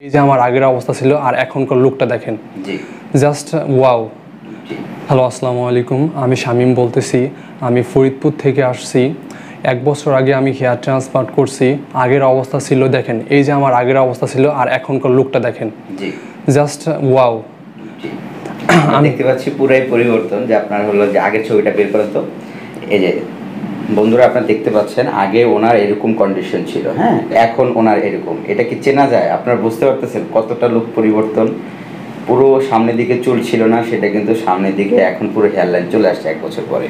এই যে আমার আগের অবস্থা ছিল আর এখনকার লুকটা দেখেন, জাস্ট ওয়াও। হ্যালো, আসসালামু আলাইকুম, আমি শামীম বলতেছি। আমি ফরিদপুর থেকে আসছি। 1 বছর আগে আমি হেয়ার ট্রান্সপ্লান্ট করছি। আগের অবস্থা ছিল দেখেন, এই যে আমার আগের অবস্থা ছিল আর এখনকার লুকটা দেখেন, জাস্ট ওয়াও। আমি দেখতে পাচ্ছি পুরাই পরিবর্তন। যে আপনার হলো যে আগের ছবিটা বের করেন তো। এই যে বন্ধুরা আপনারা দেখতে পাচ্ছেন, আগে ওনার এরকম কন্ডিশন ছিল, হ্যাঁ, এখন ওনার এরকম। এটা কি চেনা যায়? আপনারা বুঝতে পারতেছেন কতটা লুক পরিবর্তন। পুরো সামনের দিকে চুল ছিল না, সেটা কিন্তু সামনের দিকে এখন পুরো হেয়ার লাইন চলে আসছে 1 বছর পরে।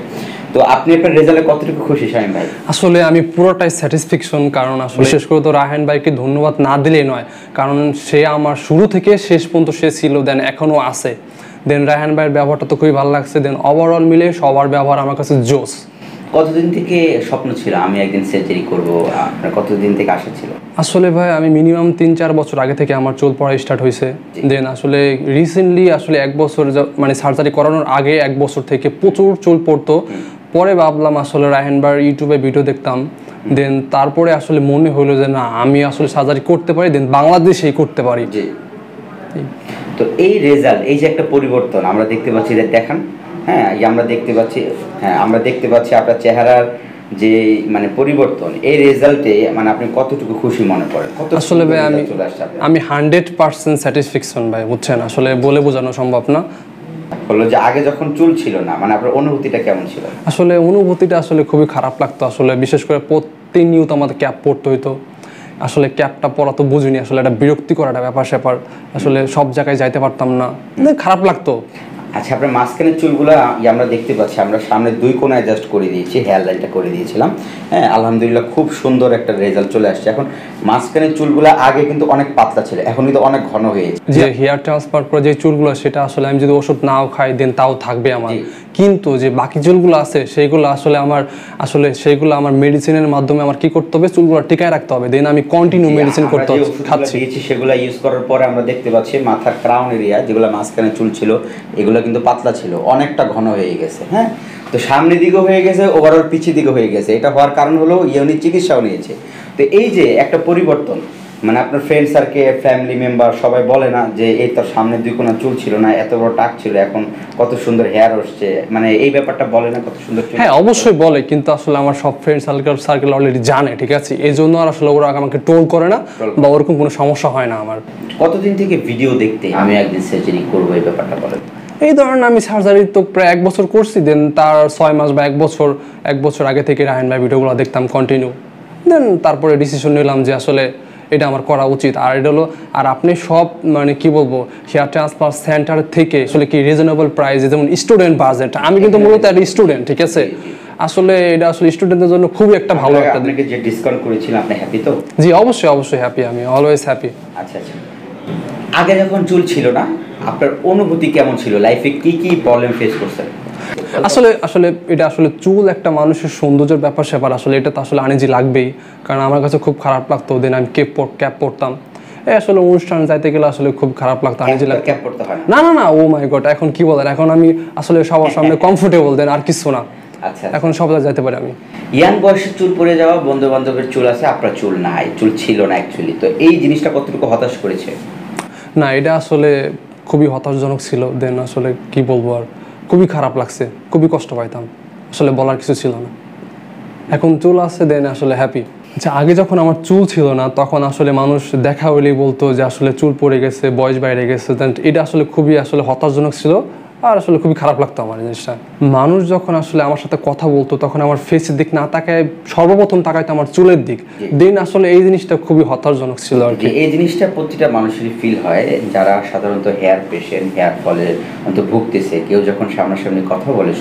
তো আপনি আপনার রেজাল্টে কতটুকু খুশি শামীম ভাই? আসলে আমি পুরোটাই স্যাটিসফ্যাকশন, কারণ আসলে বিশেষ করে তো রায়হান ভাইকে ধন্যবাদ না দিলেই নয়, কারণ সে আমার শুরু থেকে শেষ পর্যন্ত সে ছিল, দেন এখনও আছে। দেন রায়হান ভাইয়ের ব্যবহারটা তো খুবই ভালো লাগছে। দেন ওভারঅল মিলে সবার ব্যবহার আমার কাছে জোস। কতদিন থেকে স্বপ্ন ছিল আমি একদিন সার্জারি করব? আপনার কতদিন থেকে আশা ছিল? আসলে ভাই আমি মিনিমাম 3-4 বছর আগে থেকে আমার চুল পড়া স্টার্ট হয়েছে। দেন আসলে রিসেন্টলি আসলে 1 বছর মানে সার্জারি করানোর আগে 1 বছর থেকে প্রচুর চুল পড়তো। পরে ভাবলাম আসলে রায়হান ভাইয়ের ইউটিউবে ভিডিও দেখতাম। দেন তারপরে আসলে মনে হলো যে না, আমি আসলে সার্জারি করতে পারি, দেন বাংলাদেশেই করতে পারি। তো এই রেজাল্ট, এই যে একটা পরিবর্তন আমরা দেখতে পাচ্ছি, যে দেখান, হ্যাঁ, আমরা দেখতে পাচ্ছি, হ্যাঁ আমরা দেখতে পাচ্ছি আপনার চেহারার যে মানে পরিবর্তন, এই রেজাল্টে মানে আপনি কতটুকু খুশি মনে করেন? আসলে ভাই আমি 100% স্যাটিসফ্যাকশন ভাই, বুঝছেন, আসলে বলে বোঝানো সম্ভব না। হলো যে আগে যখন চুল ছিল না, মানে আপনার অনুভূতিটা কেমন ছিল? আসলে অনুভূতিটা আসলে খুবই খারাপ লাগতো। আসলে বিশেষ করে প্রতিনিয়ত আমাদের ক্যাপ পরতে হইতো। আসলে ক্যাপটা পরা তো বুঝিনি, আসলে একটা বিরক্তিকর একটা ব্যাপার স্যাপার। আসলে সব জায়গায় যাইতে পারতাম না, খারাপ লাগতো। আচ্ছা, আপনার মাঝখানের চুলগুলো আমরা দেখতে পাচ্ছি, আমরা সামনে 2 কোণা অ্যাডজাস্ট করে দিয়েছি, হেয়ার লাইনটা করে দিয়েছিলাম, হ্যাঁ, আলহামদুলিল্লাহ খুব সুন্দর একটা রেজাল্ট চলে আসছে। এখন মাঝখানের চুলগুলো আগে কিন্তু অনেক পাতলা ছিল, এখন কিন্তু অনেক ঘন হয়েছে। যে হেয়ার ট্রান্সপ্লান্ট করে যে চুলগুলো, সেটা আসলে আমি যদি ওষুধ নাও খাই দেন তাও থাকবে আমার। কিন্তু যে বাকি চুলগুলো আছে সেইগুলো সেইগুলো আমার মেডিসিনের মাধ্যমে আমার কি করতে হবে, চুলগুলো টিকায় রাখতে হবে। দেন আমি কন্টিনিউ মেডিসিন খাচ্ছি। সেগুলো ইউজ করার পরে আমরা দেখতে পাচ্ছি মাথার ক্রাউন এরিয়া যেগুলো মাঝখানে চুল ছিল, এগুলো কিন্তু পাতলা ছিল, অনেকটা ঘন হয়ে গেছে, হ্যাঁ। তো সামনের দিকে হয়ে গেছে, ওভারঅল পিছের দিকে হয়ে গেছে। এটা হওয়ার কারণ হলো উনি চিকিৎসাও নিয়েছে। তো এই যে একটা পরিবর্তন, মানে আপনার ফ্রেন্ড সার্কেল, ফ্যামিলি মেম্বার সবাই বলে না যে এই তোর সামনে 2 কোণা চুল ছিল না, এত বড় টাক ছিল, এখন কত সুন্দর হেয়ার আসছে, মানে এই ব্যাপারটা বলে না কত সুন্দর? হ্যাঁ, অবশ্যই বলে, কিন্তু আসলে আমার সব ফ্রেন্ড সার্কেল অলরেডি জানে, ঠিক আছে, এই জন্য আর আসলে ওরা আমাকে ট্রোল করে না বা ওরকম কোনো সমস্যা হয় না আমার। কতদিন থেকে ভিডিও দেখতে আমি একদিন সার্জারি করবো, এই ব্যাপারটা বলেন? এই ধরেন আমি সার্জারি তো প্রায় 1 বছর করছি। দেন তার 6 মাস বা 1 বছর আগে থেকে রায়হান ভাই ভিডিওগুলো দেখতাম কন্টিনিউ। দেন তারপরে ডিসিশন নিলাম যে আসলে এটা আমার করা উচিত। আর এটা হলো, আর আপনি সব মানে কি বলবো, হেয়ার ট্রান্সপ্লান্ট সেন্টার থেকে আসলে কি রিজনেবল প্রাইসে, যেমন স্টুডেন্ট বাজেট, আমি কিন্তু মূলত একটা স্টুডেন্ট, ঠিক আছে, আসলে এটা আসলে স্টুডেন্টদের জন্য খুবই একটা ভালো একটা। আপনাকে যে ডিসকাউন্ট করেছিলাম, আপনি হ্যাপি তো? জি, অবশ্যই হ্যাপি, আমি অলওয়েজ হ্যাপি। আচ্ছা, আগে যখন চুল ছিল না, আপনার অনুভূতি কেমন ছিল? লাইফে কি কি প্রবলেম ফেস করছেন? আসলে এটা আসলে চুল একটা মানুষের সৌন্দর্যের ব্যাপার স্যাপার, আসলে এটা তো আসলে আনিজি লাগবেই, কারণ আমার কাছে খুব খারাপ লাগতো। দেন আমি ক্যাপ পরতাম, আসলে অনুষ্ঠান যাইতে গেলে আসলে খুব খারাপ লাগতো, আনিজি লাগতো। ক্যাপ পরতে হয় না, ও মাই গড, এখন কি বলেন, এখন আমি আসলে সবার সামনে কমফোর্টেবল, দেন আর কিছু না। আচ্ছা, এখন সব জায়গায় যেতে পারি আমি। ইয়াং বয়সে চুল পড়ে যাওয়া, বন্ধু বান্ধবের চুল আছে, আপনার চুল নাই, চুল ছিল না অ্যাকচুয়ালি, তো এই জিনিসটা কতটুকু হতাশ করেছে? না, এটা আসলে খুবই হতাশজনক ছিল। দেন আসলে কি বলবো, আর খুবই খারাপ লাগছে, খুবই কষ্ট পাইতাম, আসলে বলার কিছু ছিল না। এখন চুল আছে, দেন আসলে হ্যাপি। আচ্ছা, আগে যখন আমার চুল ছিল না, তখন আসলে মানুষ দেখা হলেই বলতো যে আসলে চুল পড়ে গেছে, বয়স বাইরে গেছে। দেন এটা আসলে খুবই আসলে হতাশজনক ছিল, আর আসলে খুবই খারাপ লাগতো আমার জিনিসটা। মানুষ যখন আসলে আমার সাথে কথা বলতো, তখন আমার ফেসের দিক না তাকায় সর্বপ্রথম তাকাইতো আমার চুলের দিক। দেন আসলে এই জিনিসটা খুবই হতাশজনক ছিল আর কি। এই জিনিসটা প্রতিটা মানুষেরই ফিল হয়, যারা সাধারণত হেয়ার পেশেন্ট, হেয়ার ফলের ভুগতেছে। কেউ যখন সামনাসামনি কথা বলে,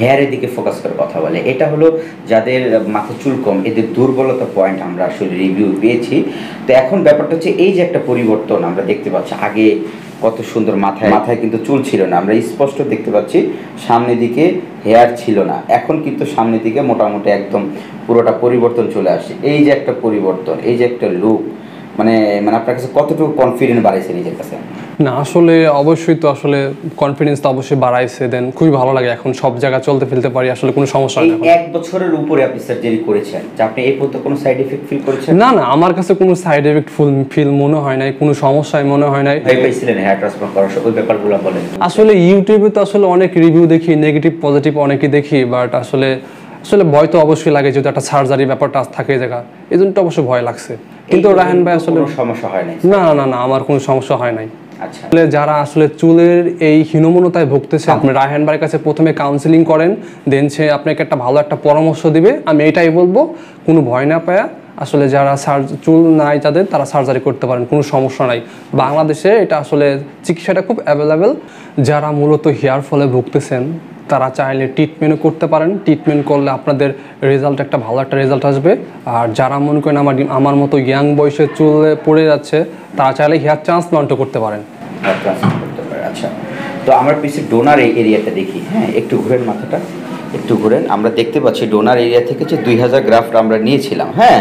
হেয়ারের দিকে ফোকাস করে কথা বলে, এটা হলো যাদের মাথায় চুল কম, এদের দুর্বলতা পয়েন্ট আমরা আসলে রিভিউ পেয়েছি। তো এখন ব্যাপারটা হচ্ছে এই যে একটা পরিবর্তন আমরা দেখতে পাচ্ছি, আগে কত সুন্দর মাথায় কিন্তু চুল ছিল না, আমরা স্পষ্ট দেখতে পাচ্ছি সামনের দিকে হেয়ার ছিল না, এখন কিন্তু সামনের দিকে মোটামুটি একদম পুরোটা পরিবর্তন চলে আসে। এই যে একটা পরিবর্তন, এই যে একটা লুক, মানে আপনার কাছে কতটুকু কনফিডেন্ট বাড়াইছে নিজের কাছে? না আসলে অবশ্যই তো আসলে কনফিডেন্স তো অবশ্যই বাড়াইছে, দেন খুবই ভালো লাগে এখন সব জায়গায় চলতে ফিরতে পারি, আসলে কোনো সমস্যা এই হয় না। 1 বছরের উপরে আপনি সার্জারি করেছেন, যে আপনি এই পর্যন্ত কোনো সাইড এফেক্ট ফিল করেছেন? না না, আমার কাছে কোনো সাইড এফেক্ট ফিল মনে হয় নাই, কোনো সমস্যায় মনে হয় নাই। ভয় পাইছিলেন হেয়ার ট্রান্সপ্লান্ট করার সময়? ওই ব্যাপারগুলো বলেন। আসলে ইউটিউবে তো আসলে অনেক রিভিউ দেখি, নেগেটিভ পজিটিভ অনেকই দেখি, বাট আসলে আসলে ভয় তো অবশ্যই লাগে, যেহেতু একটা সার্জারি ব্যাপারটা থাকে জায়গা, এই জন্য তো অবশ্যই ভয় লাগছে। কিন্তু রায়হান ভাই আসলে কোনো সমস্যা হয় নাই? না না না, আমার কোনো সমস্যা হয় নাই। আচ্ছা, আসলে যারা আসলে চুলের এই হীনমন্যতায় ভুগতেছে, আপনি রায়হান ভাইয়ের কাছে প্রথমে কাউন্সিলিং করেন, দেন সে আপনাকে একটা ভালো একটা পরামর্শ দিবে। আমি এটাই বলবো, কোনো ভয় না পায়া আসলে যারা চুল নাই যাদের, তারা সার্জারি করতে পারেন, কোনো সমস্যা নাই। বাংলাদেশে এটা আসলে চিকিৎসাটা খুব অ্যাভেলেবেল। যারা মূলত হেয়ার ফলে ভুগতেছেন তারা চাইলে ট্রিটমেন্টও করতে পারেন, ট্রিটমেন্ট করলে আপনাদের রেজাল্ট একটা ভালো একটা রেজাল্ট আসবে। আর যারা মনে করেন আমার মতো ইয়াং বয়সে চুলে পড়ে যাচ্ছে, তারা চাইলে হেয়ার ট্রান্সপ্লান্টও করতে পারেন। হেয়ার ট্রান্সপ্লান্ট করতে পারে। আচ্ছা, তো আমার পিছে ডোনার এরিয়াটা দেখি। হ্যাঁ, একটু ঘুরেন মাথাটা, একটু ঘুরেন। আমরা দেখতে পাচ্ছি ডোনার এরিয়া থেকে যে 2000 গ্রাফট আমরা নিয়েছিলাম। হ্যাঁ,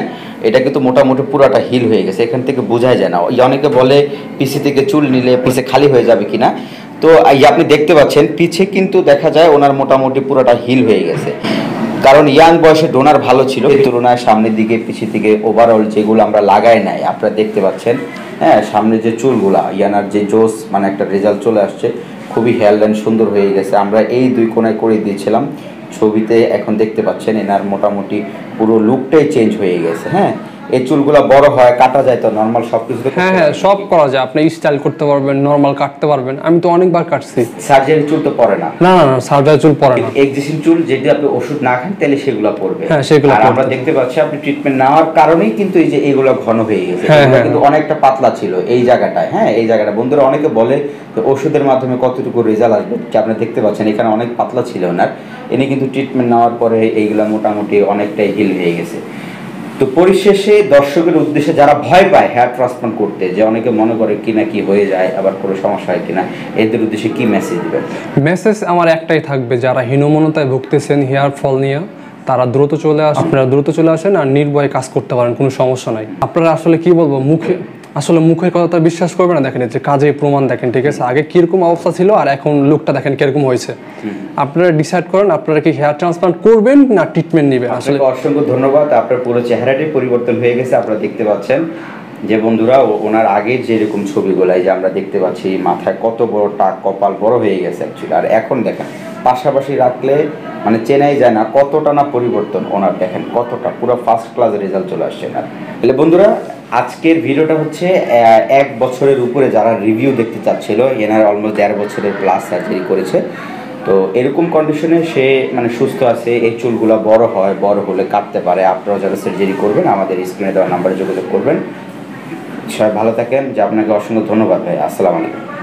এটা কিন্তু মোটামুটি পুরাটা হিল হয়ে গেছে, এখান থেকে বোঝাই যায় না। অনেকে বলে পিসি থেকে চুল নিলে পিছে খালি হয়ে যাবে কিনা, তো এই আপনি দেখতে পাচ্ছেন পিছে কিন্তু দেখা যায় ওনার মোটামুটি পুরাটা হিল হয়ে গেছে। কারণ ইয়াং বয়সে ডোনার ভালো ছিল, এই তুলনায় সামনের দিকে পিছের দিকে ওভারঅল যেগুলো আমরা লাগাই নাই, আপনারা দেখতে পাচ্ছেন। হ্যাঁ, সামনে যে চুলগুলা ইয়ানার যে জোস মানে একটা রেজাল্ট চলে আসছে, খুবই হেয়ার লাইন সুন্দর হয়ে গেছে। আমরা এই 2 কোণায় করে দিয়েছিলাম, ছবিতে এখন দেখতে পাচ্ছেন এনার মোটামুটি পুরো লুকটাই চেঞ্জ হয়ে গেছে। হ্যাঁ, এই চুলগুলা বড় হয়, কাটা যায় তো নর্মাল সব কিছু? হ্যাঁ হ্যাঁ, সব করা যায়, আপনি স্টাইল করতে পারবেন, নর্মাল কাটতে পারবেন। আমি তো অনেকবার কাটছি। সার্জারি চুল তো পড়ে না? না না না, সার্জারি চুল পড়ে না। এক্সিস্টিং চুল যদি আপনি ওষুধ না খান তাহলে সেগুলো পড়বে। হ্যাঁ, সেগুলো আর আমরা পড়বে। দেখতে পাচ্ছি আপনি ট্রিটমেন্ট নেওয়ার কারণেই কিন্তু এই যে এইগুলো ঘন হয়ে গেছে। হ্যাঁ, এগুলো হ্যাঁ, কিন্তু অনেকটা পাতলা ছিল এই জায়গাটায়। হ্যাঁ, এই জায়গাটা বন্ধুরা অনেকে বলে যে ওষুধের মাধ্যমে কতটুকু রেজাল্ট আসবে, যে আপনি দেখতে পাচ্ছেন এখানে অনেক পাতলা ছিল ওনার, ইনি কিন্তু ট্রিটমেন্ট নেওয়ার পরে এইগুলো মোটামুটি অনেকটাই হিল হয়ে গেছে। তো পরিশেষে দর্শকের উদ্দেশ্যে যারা ভয় পায় হেয়ার ট্রান্সপ্লান্ট করতে, যে অনেকে মনে করে কিনা কি হয়ে যায়, আবার কোনো সমস্যা হয় কিনা, এদের উদ্দেশ্যে কি মেসেজ দিবেন? মেসেজ আমার একটাই থাকবে, যারা হীনমন্যতায় ভুগতেছেন হেয়ার ফল নিয়ে, তারা দ্রুত চলে আসেন, আপনারা দ্রুত চলে আসেন আর নির্ভয়ে কাজ করতে পারেন, কোনো সমস্যা নাই। আপনারা আসলে কি বলবো, মুখের কথা বিশ্বাস করবে না, দেখেন যে কাজে প্রমাণ দেখেন, ঠিক আছে? আগে কিরকম অবস্থা ছিল আর এখন লুকটা দেখেন কিরকম হয়েছে। আপনারা ডিসাইড করেন আপনারা কি হেয়ার ট্রান্সপ্লান্ট করবেন না ট্রিটমেন্ট নেবেন। আসলে অসংখ্য ধন্যবাদ, আপনার পুরো চেহারাটাই পরিবর্তন হয়ে গেছে। আপনারা দেখতে পাচ্ছেন যে বন্ধুরা, ওনার আগের যেরকম ছবিগুলাই যে আমরা দেখতে পাচ্ছি, মাথায় কত বড় টাক, কপাল বড় হয়ে গেছে অ্যাকচুয়ালি। আর এখন দেখেন পাশাপাশি রাখলে মানে চেনাই যায় না কতটা না পরিবর্তন ওনার, দেখেন কতটা পুরো ফার্স্ট ক্লাস রেজাল্ট চলে আসছে না। তাহলে বন্ধুরা, আজকের ভিডিওটা হচ্ছে 1 বছরের উপরে যারা রিভিউ দেখতে চাচ্ছিল, এনার অলমোস্ট 1.5 বছরের প্লাস সার্জারি করেছে। তো এরকম কন্ডিশনে সে মানে সুস্থ আছে, এই চুলগুলো বড় হয়, বড় হলে কাটতে পারে। আপনারা যারা সার্জারি করবেন আমাদের স্ক্রিনে দেওয়া নাম্বারে যোগাযোগ করবেন। সবাই ভালো থাকেন, যে আপনাকে অসংখ্য ধন্যবাদ ভাই। আসসালামু আলাইকুম।